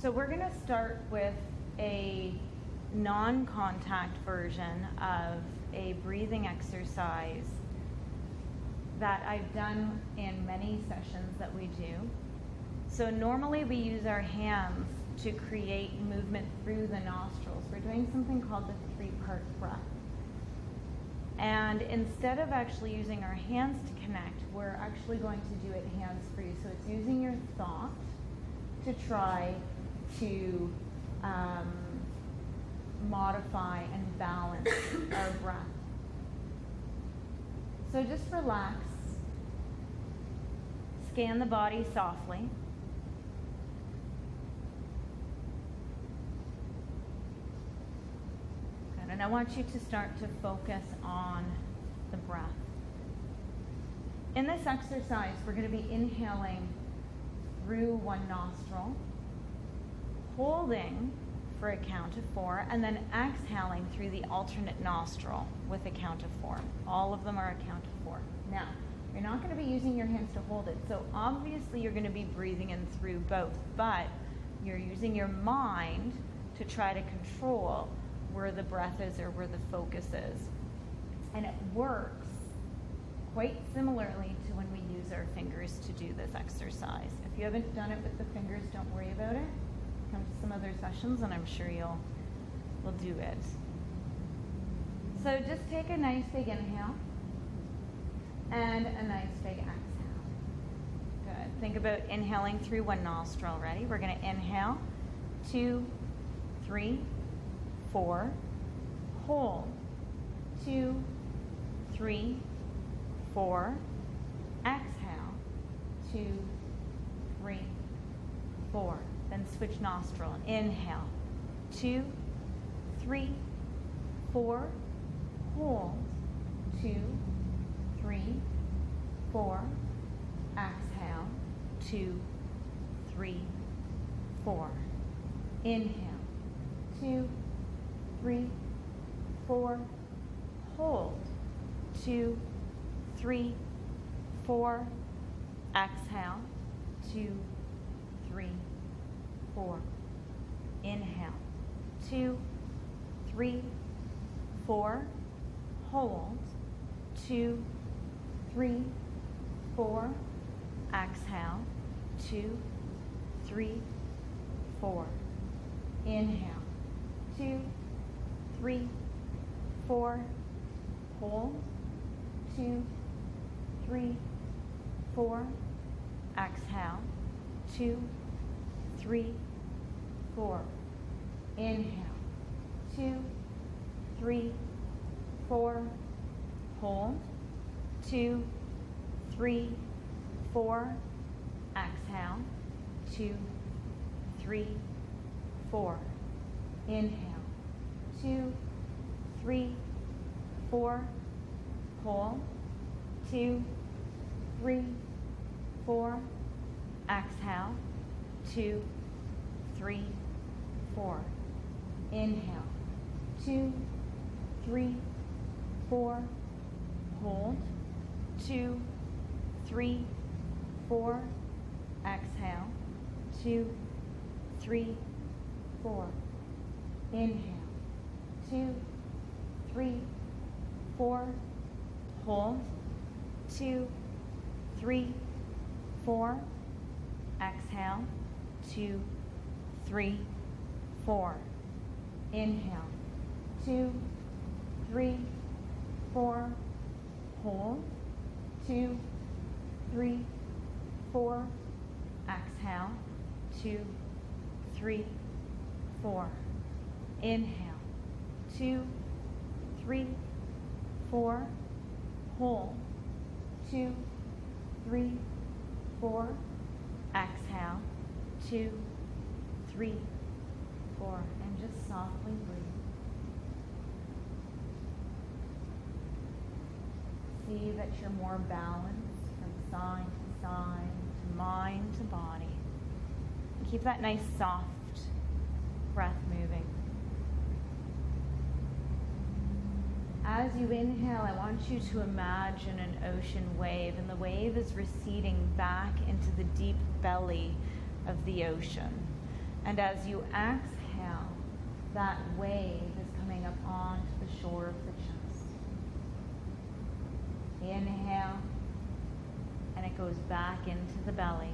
So we're going to start with a non-contact version of a breathing exercise that I've done in many sessions that we do. So normally we use our hands to create movement through the nostrils. We're doing something called the three-part breath. And instead of actually using our hands to connect, we're actually going to do it hands-free. So it's using your thought to try to modify and balance our breath. So just relax. Scan the body softly. Good. And I want you to start to focus on the breath. In this exercise, we're going to be inhaling through one nostril, holding for a count of 4, and then exhaling through the alternate nostril with a count of 4. All of them are a count of 4. Now, you're not going to be using your hands to hold it, so obviously you're going to be breathing in through both, but you're using your mind to try to control where the breath is or where the focus is. And it works quite similarly to when we use our fingers to do this exercise. If you haven't done it with the fingers, don't worry about it. Come to some other sessions and I'm sure you'll do it. So just take a nice big inhale and a nice big exhale. Good. Think about inhaling through one nostril. Ready? We're going to inhale, 2, 3, 4, hold, 2, 3, 4, exhale, 2, 3, 4. Then switch nostril. Inhale, 2, 3, 4, hold, 2, 3, 4, exhale, 2, 3, 4. Inhale, 2, 3, 4, hold, 2, 3, 4, exhale, 2, 3, 4. Inhale, 2, 3, 4, hold, 2, 3, 4, exhale, 2, 3, 4. Inhale, 2, 3, 4, hold, 2, 3, 4, exhale, 2, 3, 4. Inhale, 2, 3, 4, hold, 2, 3, 4, exhale, 2, 3, 4. Inhale, 2, 3, 4, hold, 2, 3, 4, exhale, 2, 3, 4. Inhale, 2, 3, 4, hold, 2, 3, 4, exhale, 2, 3, 4. Inhale, 2, 3, 4, hold, 2, 3, 4, exhale, 2, 3, 4. Inhale, 2, 3, 4, hold, 2, 3, 4, exhale, 2, 3, 4. Inhale, 2, 3, 4, hold, 2, 3, 4, exhale, 2, 3, 4, and just softly breathe. See that you're more balanced from side to side, to mind to body. And keep that nice soft breath moving. As you inhale, I want you to imagine an ocean wave, and the wave is receding back into the deep belly of the ocean. And as you exhale, that wave is coming up onto the shore of the chest. Inhale, and it goes back into the belly.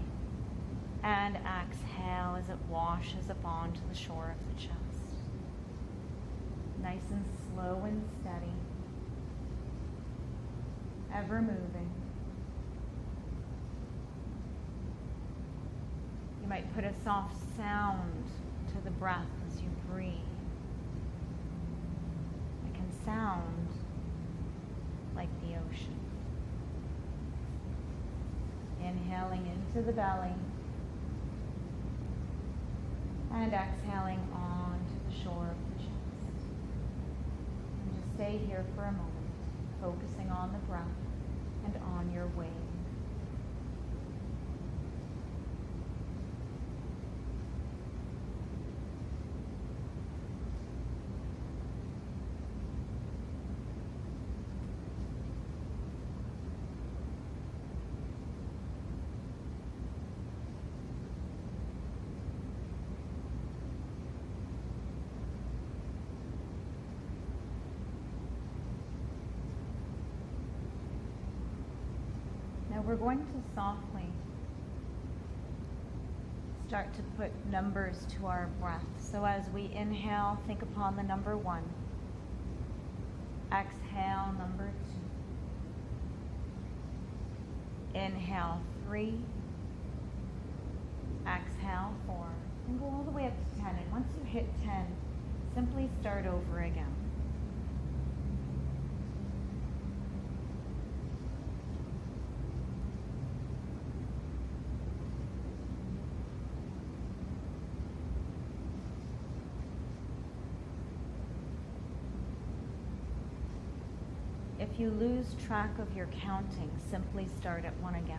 And exhale as it washes up onto the shore of the chest. Nice and slow and steady. Ever moving. You might put a soft sound to the breath as you breathe. It can sound like the ocean. Inhaling into the belly and exhaling onto the shore of the chest. And just stay here for a moment, focusing on the breath and on your wave. Now we're going to softly start to put numbers to our breath. So as we inhale, think upon the number 1. Exhale, number 2. Inhale, 3. Exhale, 4. And go all the way up to 10. And once you hit 10, simply start over again. If you lose track of your counting, simply start at 1 again.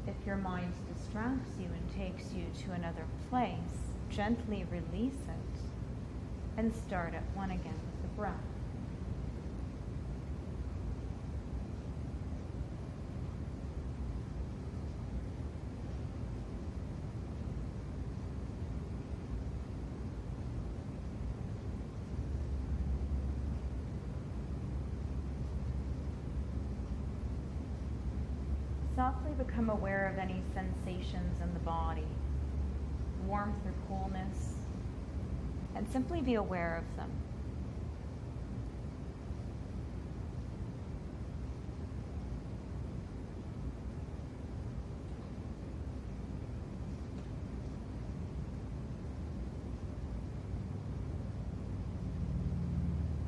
If your mind distracts you and takes you to another place, gently release it and start at 1 again with the breath. Softly become aware of any sensations in the body, warmth or coolness, and simply be aware of them.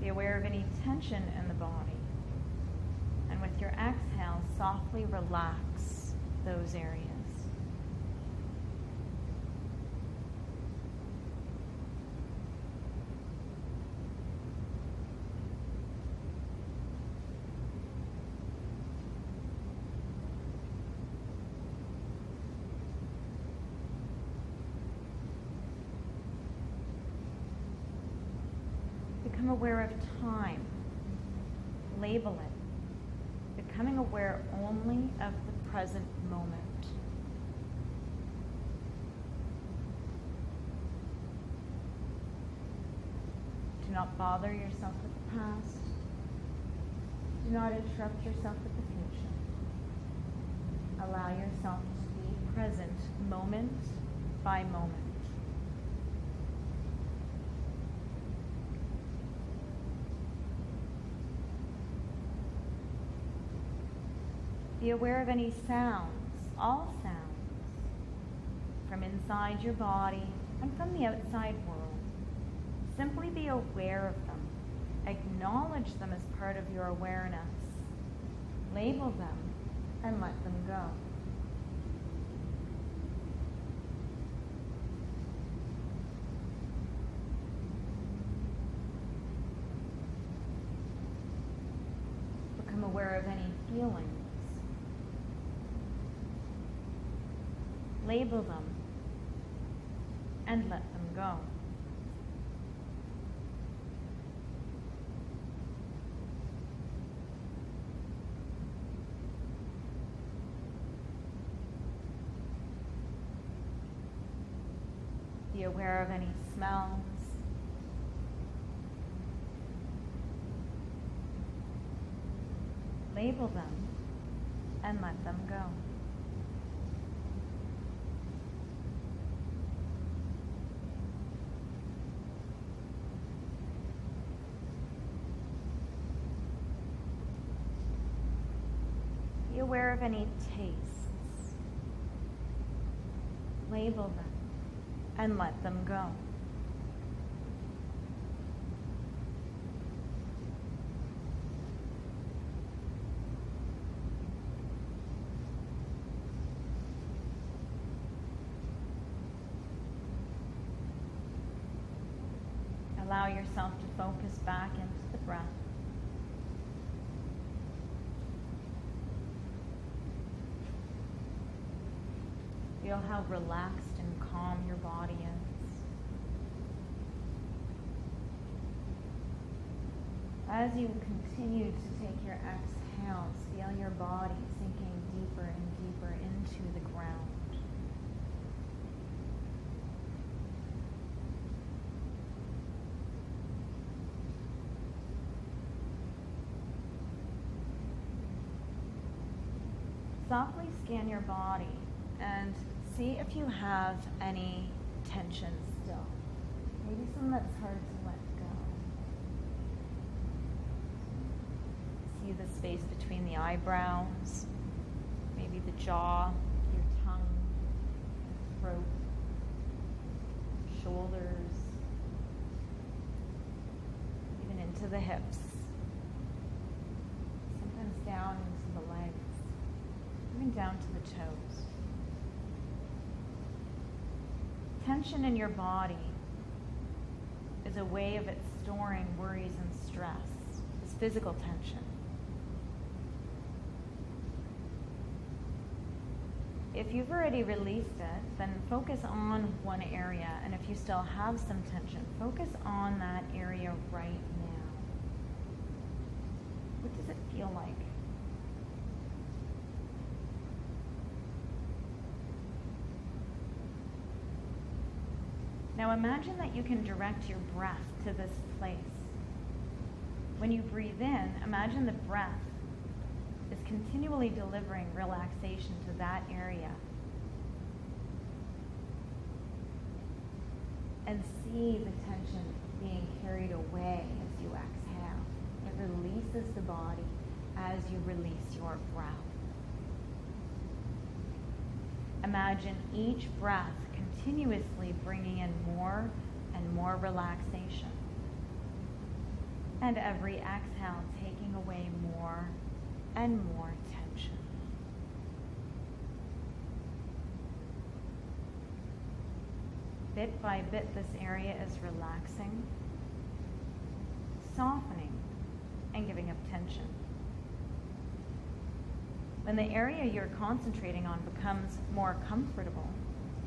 Be aware of any tension in the body. And with your exhale, softly relax those areas. Become aware of time. Label it. Becoming aware only of the present moment. Do not bother yourself with the past. Do not interrupt yourself with the future. Allow yourself to be present moment by moment. Be aware of any sounds, all sounds, from inside your body and from the outside world. Simply be aware of them. Acknowledge them as part of your awareness. Label them and let them go. Become aware of any feelings. Label them and let them go. Be aware of any smells. Label them and let them go. Be aware of any tastes. Label them and let them go. Allow yourself to focus back into the breath. Feel how relaxed and calm your body is. As you continue to take your exhales, feel your body sinking deeper and deeper into the ground. Softly scan your body and see if you have any tension still. Maybe some that's hard to let go. See the space between the eyebrows, maybe the jaw, your tongue, your throat, shoulders, even into the hips, sometimes down into the legs. Even down to the toes. Tension in your body is a way of it storing worries and stress. It's physical tension. If you've already released it, then focus on one area, and if you still have some tension, focus on that area right now. What does it feel like? Now imagine that you can direct your breath to this place. When you breathe in, imagine the breath is continually delivering relaxation to that area. And see the tension being carried away as you exhale. It releases the body as you release your breath. Imagine each breath continuously bringing in more and more relaxation. And every exhale taking away more and more tension. Bit by bit, this area is relaxing, softening, and giving up tension. When the area you're concentrating on becomes more comfortable,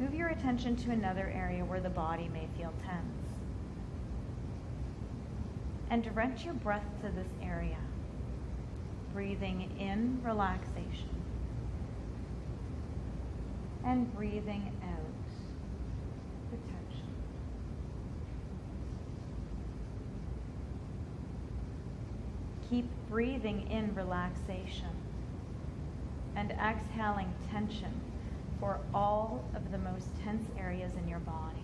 move your attention to another area where the body may feel tense. And direct your breath to this area, breathing in relaxation and breathing out the tension. Keep breathing in relaxation and exhaling tension for all of the most tense areas in your body.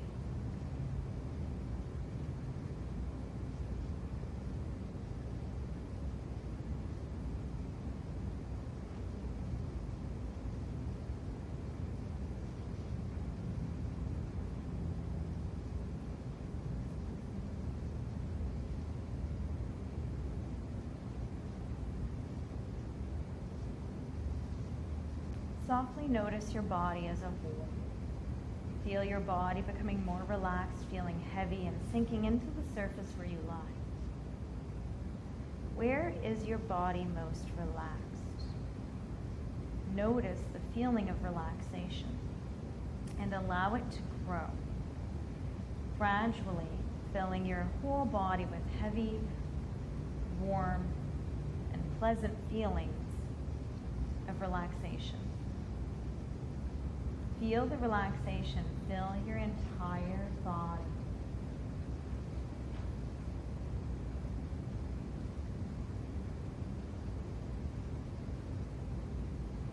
Softly notice your body as a whole. Feel your body becoming more relaxed, feeling heavy and sinking into the surface where you lie. Where is your body most relaxed? Notice the feeling of relaxation and allow it to grow, gradually filling your whole body with heavy, warm, and pleasant feelings of relaxation. feel the relaxation fill your entire body.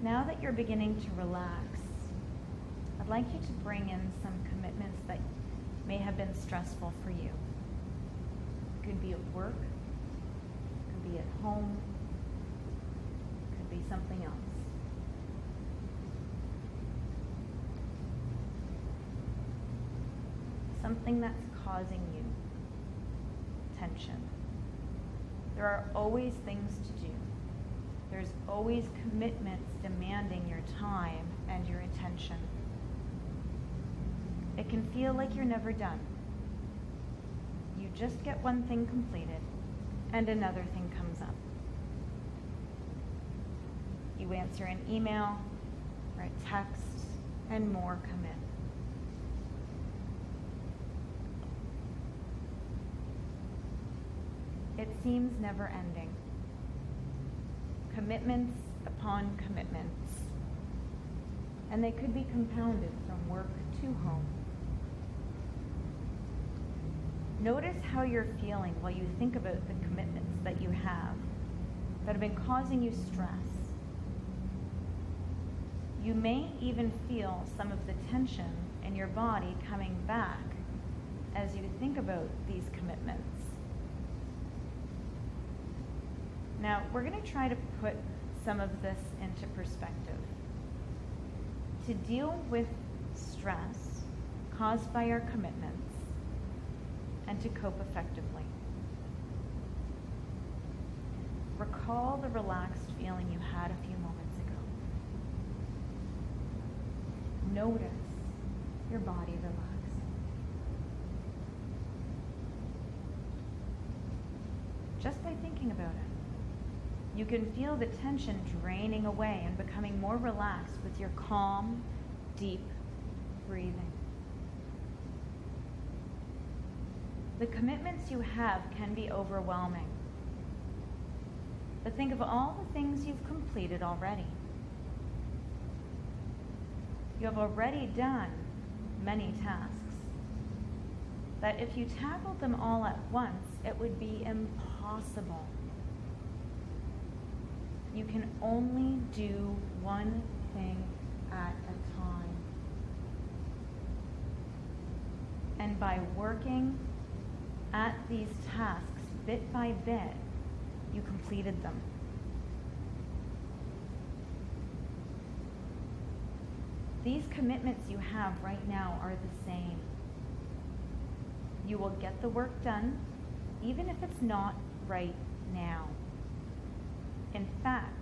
Now that you're beginning to relax, I'd like you to bring in some commitments that may have been stressful for you. It could be at work, it could be at home, it could be something else. Something that's causing you tension. There are always things to do. There's always commitments demanding your time and your attention. It can feel like you're never done. You just get one thing completed and another thing comes up. You answer an email or a text and more come in. It seems never ending. Commitments upon commitments. And they could be compounded from work to home. Notice how you're feeling while you think about the commitments that you have that have been causing you stress. You may even feel some of the tension in your body coming back as you think about these commitments. Now, we're going to try to put some of this into perspective. To deal with stress caused by our commitments and to cope effectively, recall the relaxed feeling you had a few moments ago. Notice your body relaxing. Just by thinking about it. You can feel the tension draining away and becoming more relaxed with your calm, deep breathing. The commitments you have can be overwhelming. But think of all the things you've completed already. You have already done many tasks that if you tackled them all at once, it would be impossible. You can only do one thing at a time. And by working at these tasks bit by bit, you completed them. These commitments you have right now are the same. You will get the work done, even if it's not right now. In fact,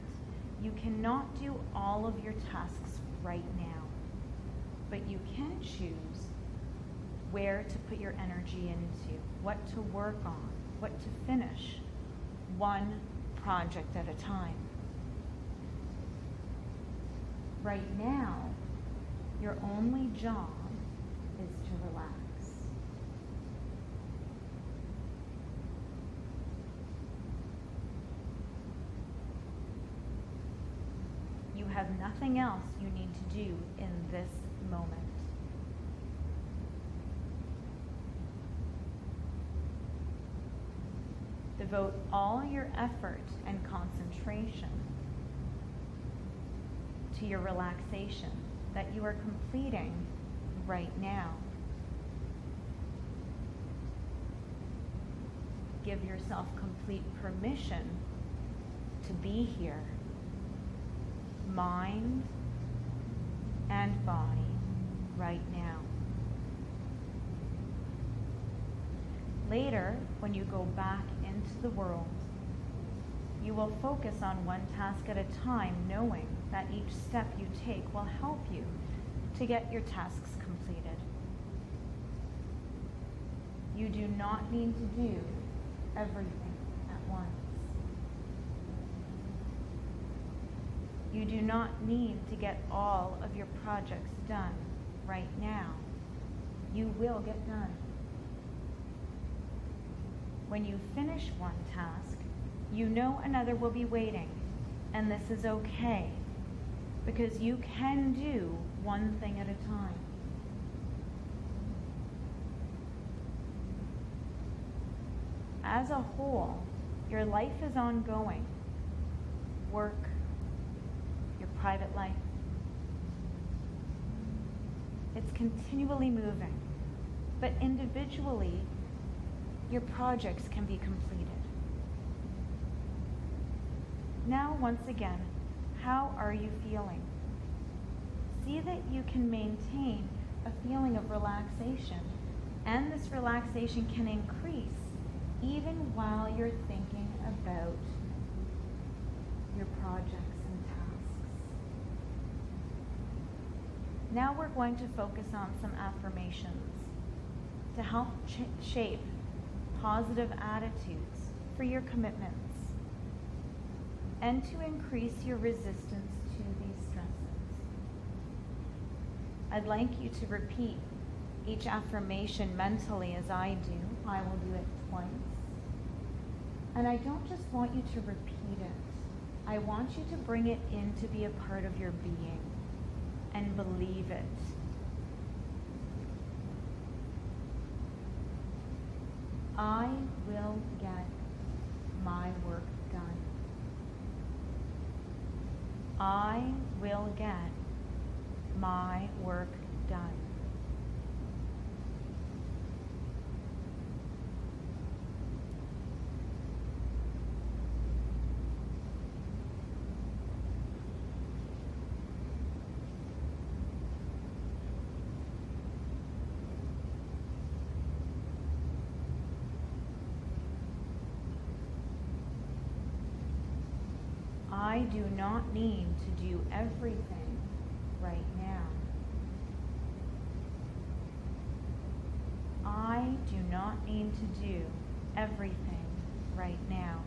you cannot do all of your tasks right now, but you can choose where to put your energy into, what to work on, what to finish, one project at a time. Right now, your only job is to relax. You have nothing else you need to do in this moment. Devote all your effort and concentration to your relaxation that you are completing right now. Give yourself complete permission to be here, mind and body, right now. Later, when you go back into the world, you will focus on one task at a time, knowing that each step you take will help you to get your tasks completed. You do not need to do everything at once. You do not need to get all of your projects done right now. You will get done. When you finish one task, you know another will be waiting, and this is okay, because you can do one thing at a time. As a whole, your life is ongoing. Work, your private life. It's continually moving, but individually, your projects can be completed. Now, once again, how are you feeling? See that you can maintain a feeling of relaxation, and this relaxation can increase even while you're thinking about your projects and tasks. Now we're going to focus on some affirmations to help shape positive attitudes for your commitments and to increase your resistance to these stresses. I'd like you to repeat each affirmation mentally as I do. I will do it twice. And I don't just want you to repeat it. I want you to bring it in to be a part of your being and believe it. I will get my work done. I will get my work done. I do not need to do everything right now. I do not need to do everything right now.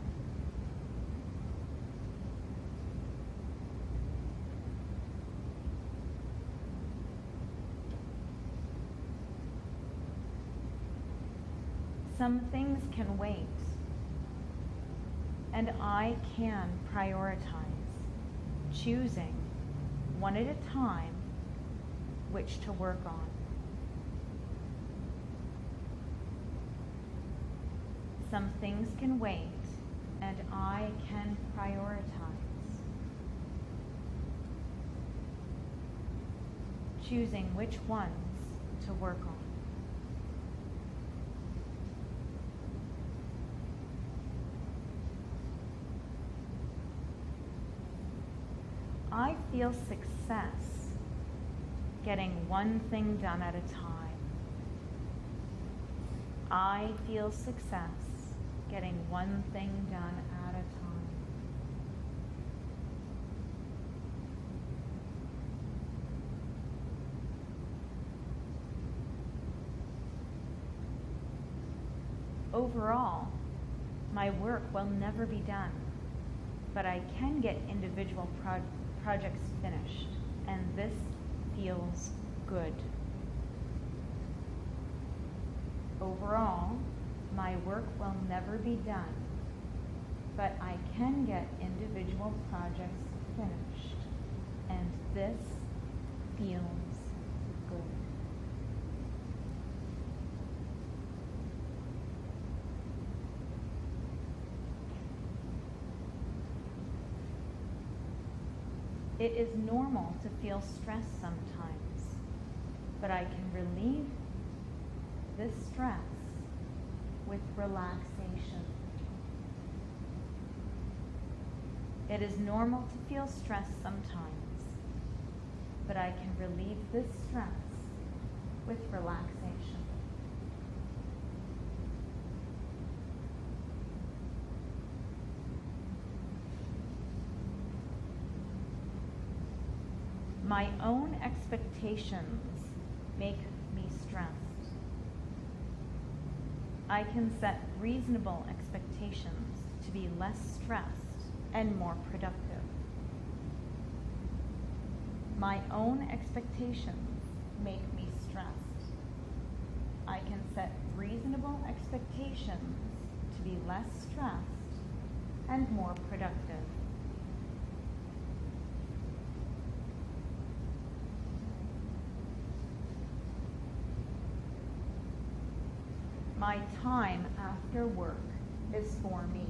Some things can wait, and I can prioritize, choosing one at a time which to work on. Some things can wait, and I can prioritize, choosing which ones to work on. I feel success getting one thing done at a time. I feel success getting one thing done at a time. Overall, my work will never be done, but I can get individual projects finished, and this feels good. Overall, my work will never be done, but I can get individual projects finished, and this feels good. It is normal to feel stressed sometimes, but I can relieve this stress with relaxation. It is normal to feel stressed sometimes, but I can relieve this stress with relaxation. My own expectations make me stressed. I can set reasonable expectations to be less stressed and more productive. My own expectations make me stressed. I can set reasonable expectations to be less stressed and more productive. my time after work is for me.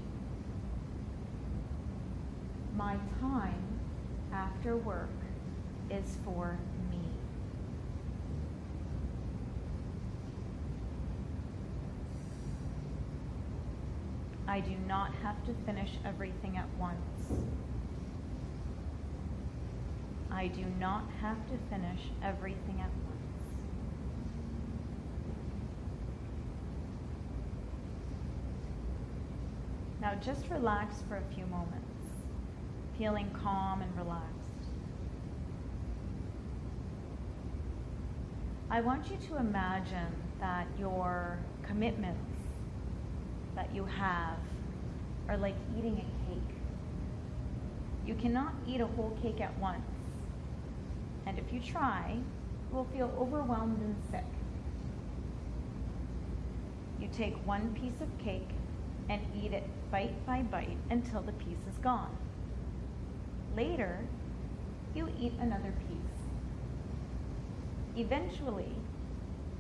My time after work is for me. I do not have to finish everything at once. I do not have to finish everything at once. Now just relax for a few moments, feeling calm and relaxed. I want you to imagine that your commitments that you have are like eating a cake. You cannot eat a whole cake at once. And if you try, you will feel overwhelmed and sick. You take one piece of cake and eat it bite by bite until the piece is gone. Later, you eat another piece. Eventually,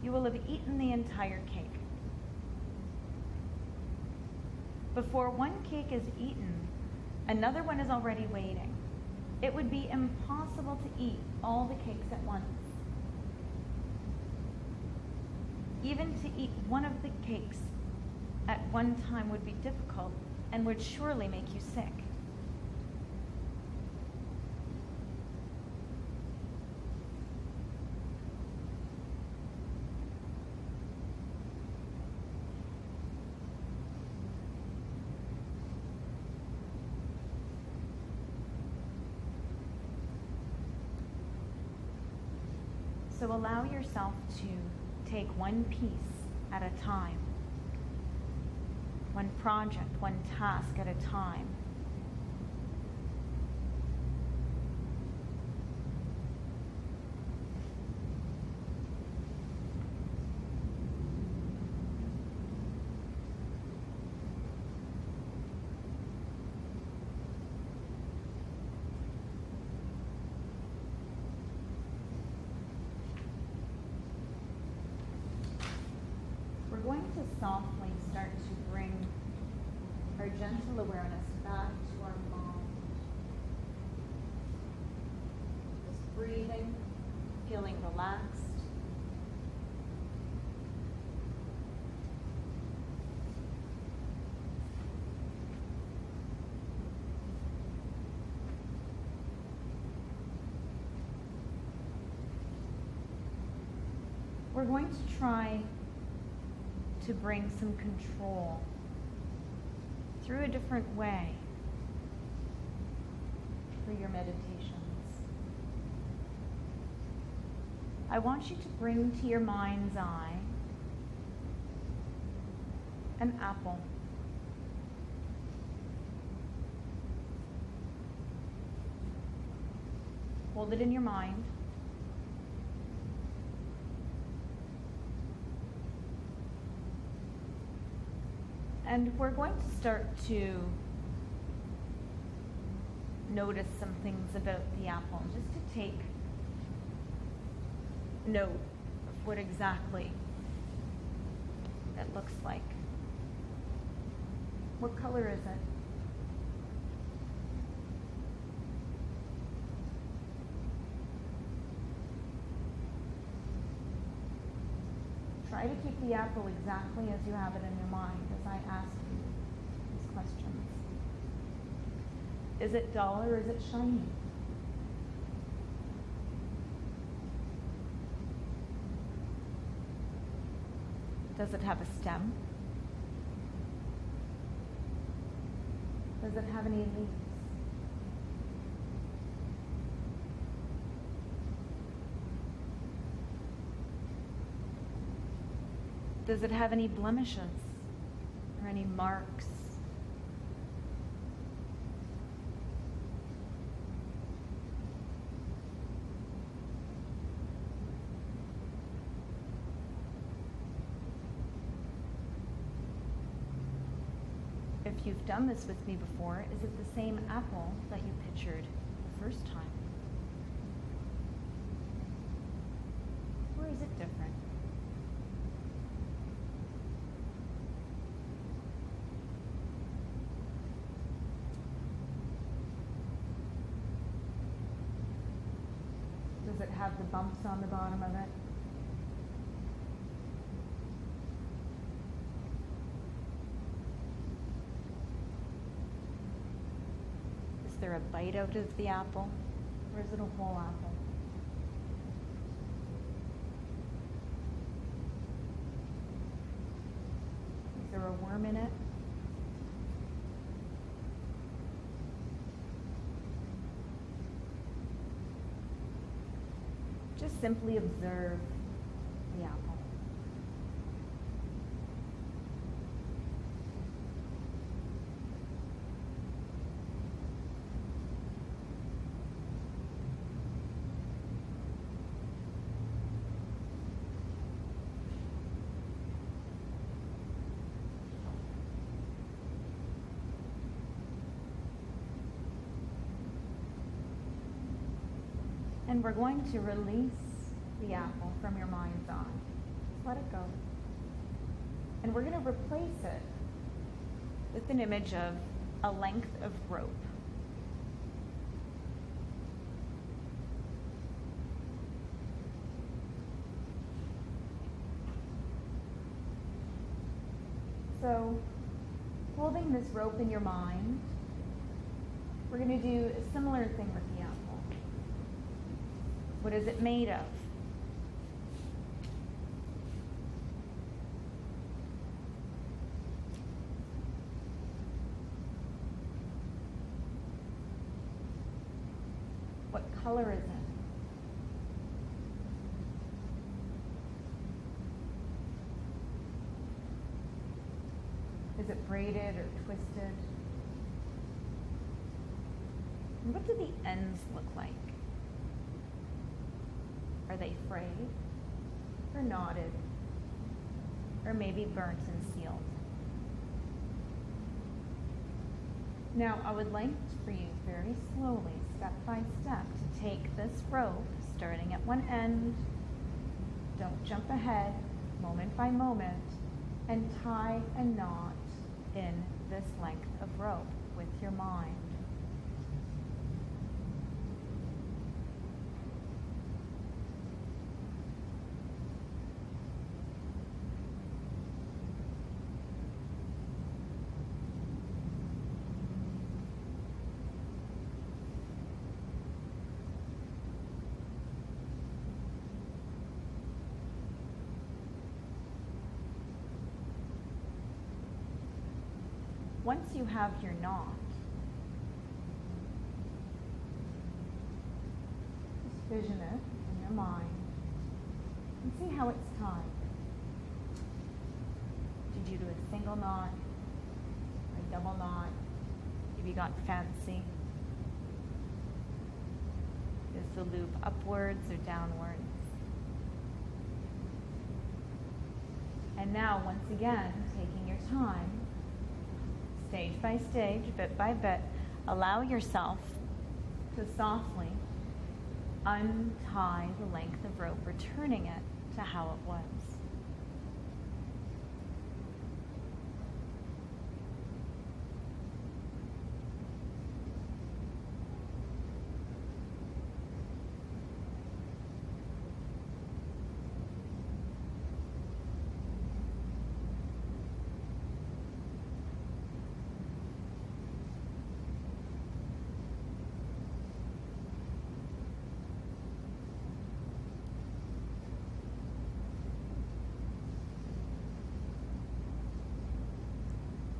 you will have eaten the entire cake. Before one cake is eaten, another one is already waiting. It would be impossible to eat all the cakes at once. Even to eat one of the cakes at one time would be difficult and would surely make you sick. So allow yourself to take one piece at a time, one project, one task at a time. We're going to softly start to bring our gentle awareness back to our mind. Just breathing, feeling relaxed. We're going to try to bring some control through a different way for your meditations. I want you to bring to your mind's eye an apple. Hold it in your mind. And we're going to start to notice some things about the apple, just to take note of what exactly it looks like. What color is it? Try to keep the apple exactly as you have it in your mind as I ask you these questions. Is it dull or is it shiny? Does it have a stem? Does it have any leaves? Does it have any blemishes or any marks? If you've done this with me before, is it the same apple that you pictured the first time? Or is it different? Does it have the bumps on the bottom of it? Is there a bite out of the apple? Or is it a whole apple? Is there a worm in it? Just simply observe the apple. And we're going to release the apple from your mind's eye. Just let it go. And we're going to replace it with an image of a length of rope. So, holding this rope in your mind, we're going to do a similar thing with the apple. What is it made of? What color is it? Is it braided or twisted? And what do the ends look like? Are they frayed or knotted or maybe burnt and sealed? Now, I would like for you very slowly, step by step, to take this rope, starting at one end, don't jump ahead, moment by moment, and tie a knot in this length of rope with your mind. Once you have your knot, just vision it in your mind and see how it's tied. Did you do a single knot, a double knot? Have you got fancy? Is the loop upwards or downwards? And now, once again, taking your time, stage by stage, bit by bit, allow yourself to softly untie the length of rope, returning it to how it was.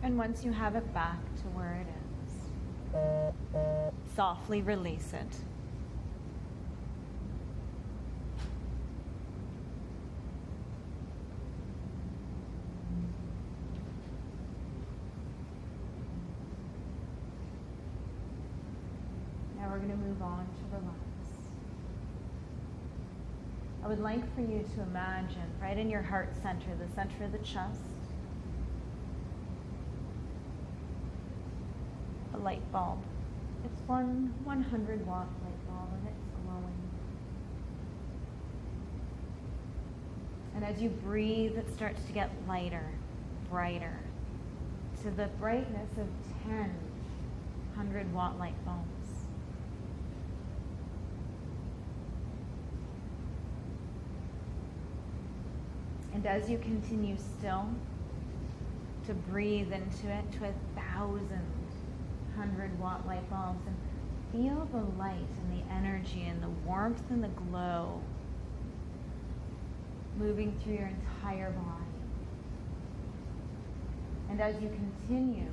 And once you have it back to where it is, softly release it. Now we're going to move on to relax. I would like for you to imagine right in your heart center, the center of the chest, a light bulb. It's 100-watt light bulb and it's glowing. And as you breathe, it starts to get lighter, brighter, to the brightness of 10 100-watt light bulbs. And as you continue still, to breathe into it to 1,000 100-watt light bulbs and feel the light and the energy and the warmth and the glow moving through your entire body. And as you continue,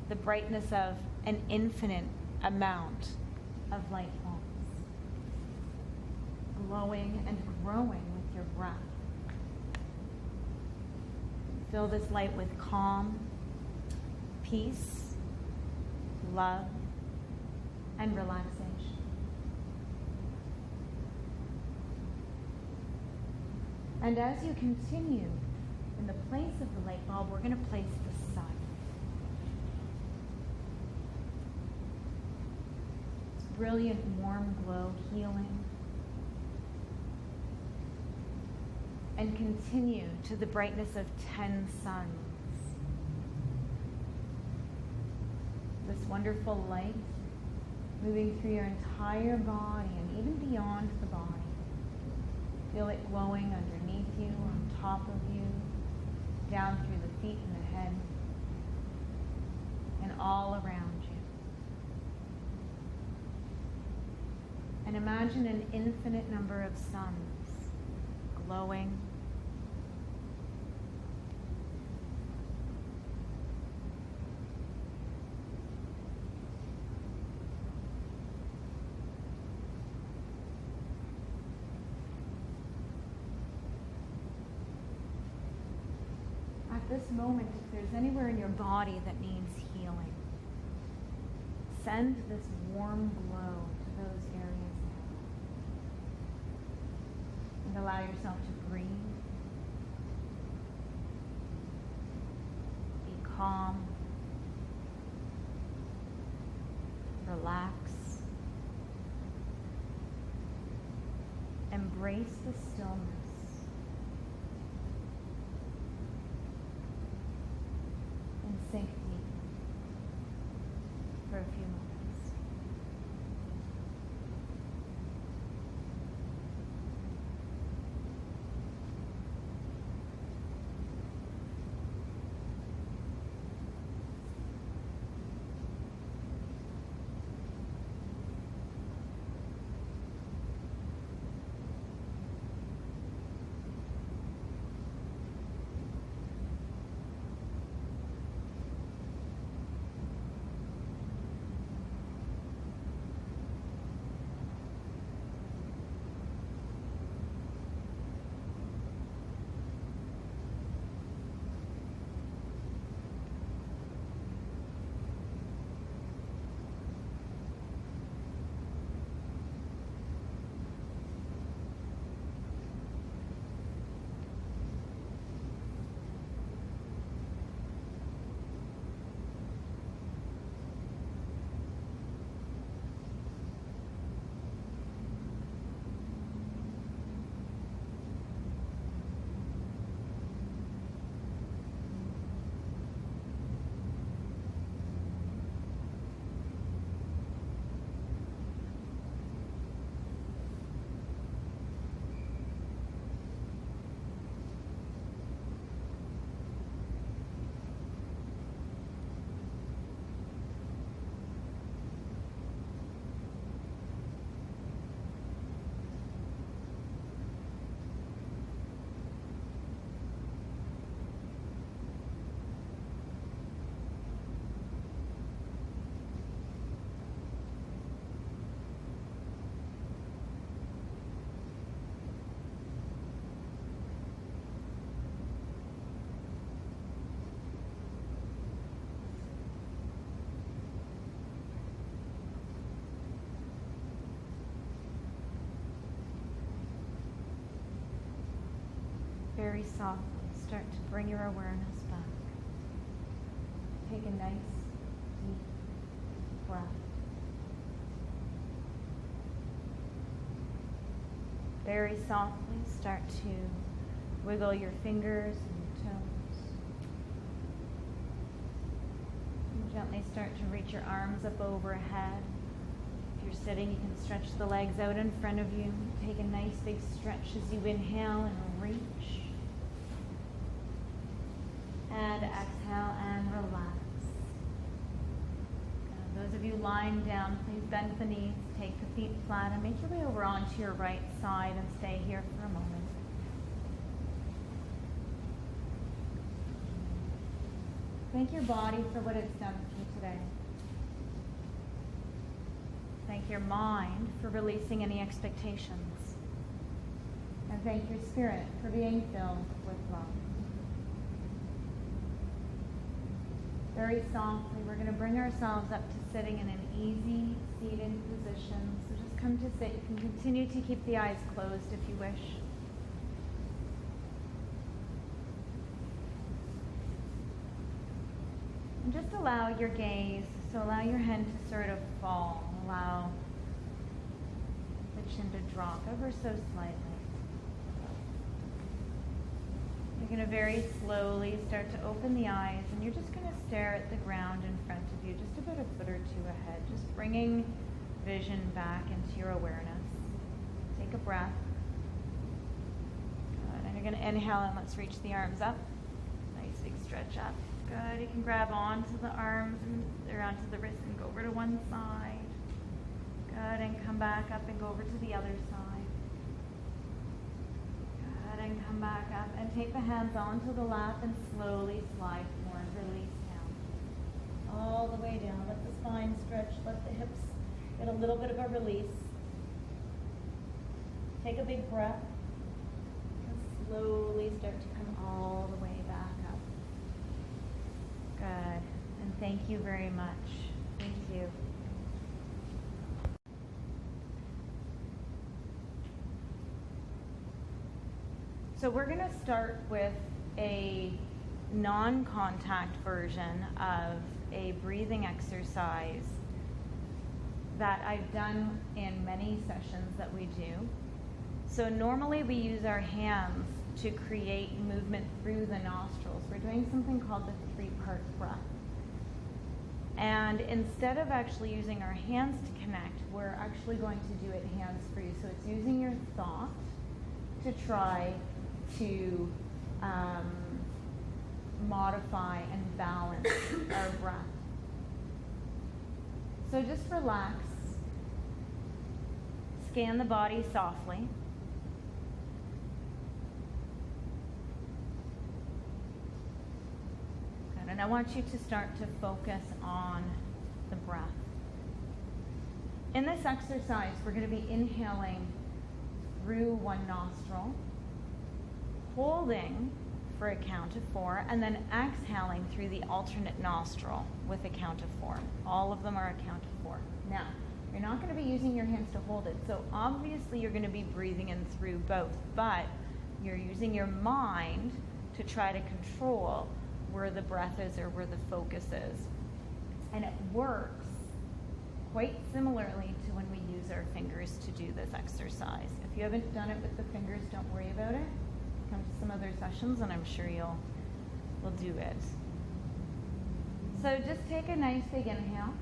the brightness of an infinite amount of light bulbs glowing and growing with your breath. Fill this light with calm, peace, love, and relaxation. And as you continue, in the place of the light bulb, we're going to place the sun. It's brilliant, warm glow, healing. And continue to the brightness of 10 suns. This wonderful light moving through your entire body and even beyond the body. Feel it glowing underneath you, on top of you, down through the feet and the head, and all around you. And imagine an infinite number of suns glowing, this moment, if there's anywhere in your body that needs healing, send this warm glow to those areas now. And allow yourself to breathe. Be calm. Relax. Embrace the stillness. Sink deep for a few moments. Very softly, start to bring your awareness back. Take a nice, deep breath. Very softly, start to wiggle your fingers and toes. And gently start to reach your arms up overhead. If you're sitting, you can stretch the legs out in front of you. Take a nice big stretch as you inhale and reach. And exhale and relax. Those of you lying down, please bend the knees, take the feet flat, and make your way over onto your right side and stay here for a moment. Thank your body for what it's done for you today. Thank your mind for releasing any expectations. And thank your spirit for being filled with love. Very softly, we're going to bring ourselves up to sitting in an easy seated position. So just come to sit. You can continue to keep the eyes closed if you wish. And just allow your gaze, so allow your head to sort of fall. Allow the chin to drop ever so slightly. You're going to very slowly start to open the eyes, and you're just going to stare at the ground in front of you, just about a foot or two ahead, just bringing vision back into your awareness. Take a breath. Good. And you're going to inhale, and let's reach the arms up. Nice big stretch up. Good. You can grab onto the arms and or onto the wrists and go over to one side. Good. And come back up and go over to the other side. And come back up and take the hands onto the lap and slowly slide forward, release down. All the way down. Let the spine stretch, let the hips get a little bit of a release. Take a big breath and slowly start to come all the way back up. Good. And thank you very much. Thank you. So we're going to start with a non-contact version of a breathing exercise that I've done in many sessions that we do. So normally we use our hands to create movement through the nostrils. We're doing something called the three-part breath. And instead of actually using our hands to connect, we're actually going to do it hands-free. So it's using your thought to try to modify and balance our breath. So just relax. Scan the body softly. Good. And I want you to start to focus on the breath. In this exercise, we're going to be inhaling through one nostril, holding for a count of 4, and then exhaling through the alternate nostril with a count of 4. All of them are a count of 4. Now, you're not going to be using your hands to hold it, so obviously you're going to be breathing in through both, but you're using your mind to try to control where the breath is or where the focus is. And it works quite similarly to when we use our fingers to do this exercise. If you haven't done it with the fingers, don't worry about it. Come to some other sessions and I'm sure you'll do it. So just take a nice big inhale.